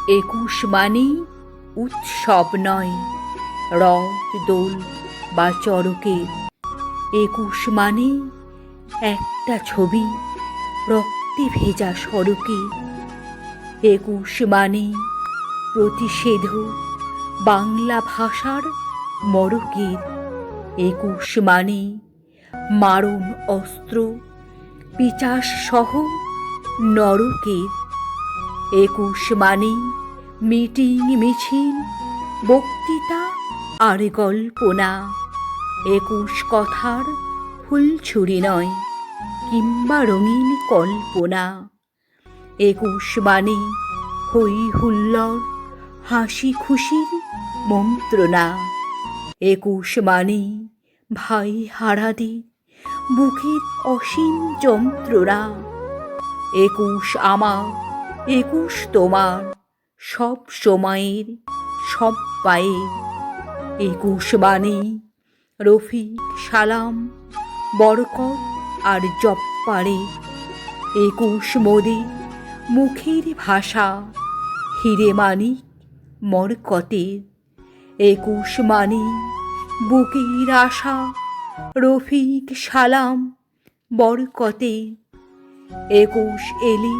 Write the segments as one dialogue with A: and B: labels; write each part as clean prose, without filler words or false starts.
A: একুশ মানে উৎসব নয়, রথ দোল বা চড়কের। একুশ মানে একটা ছবি রক্তে ভেজা সড়কে। একুশ মানে প্রতিষেধ বাংলা ভাষার মড়কের। একুশ মানে মারণ অস্ত্র পিচাস সহ নরকের। একুশ মানে মিটিং মিছিল বক্তৃতা আর গল্পনা। একুশ কথার ফুলছুরি নয় কিংবা রঙিন কল্পনা। একুশ মানে হই হুল্লোড় হাসি খুশির মন্ত্রণা। একুশ মানে ভাই হারাদের বুকের অসীম যন্ত্রণা। একুশ আমার, একুশ তোমার, সব সময়ের সব পায়ের। একুশ মানে রফিক সালাম বরকত আর জব্বারে। একুশ মোদের মুখের ভাষা হিরে মানিক মরকতের। একুশ মানে বুকের আশা রফিক সালাম বরকতের। একুশ এলে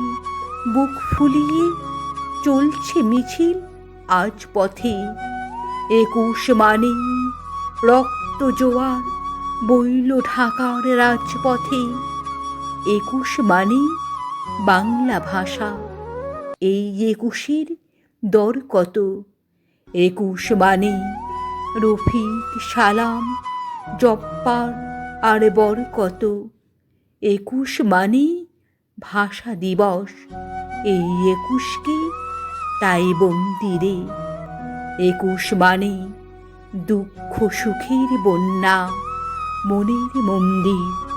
A: বুক ফুলিয়ে চলছে মিছিল আজ পথে। একুশ মানে রক্ত জোয়ার বইল ঢাকার রাজপথে। একুশ মানে বাংলা ভাষা, এই একুশের দর কত। একুশ মানে রফিক সালাম জব্বার আর বরকত। একুশ মানে ভাষা দিবস, এই একুশকে তাই বন্দিরে। একুশ মানে দুঃখ সুখের বন্যা মনের মন্দির।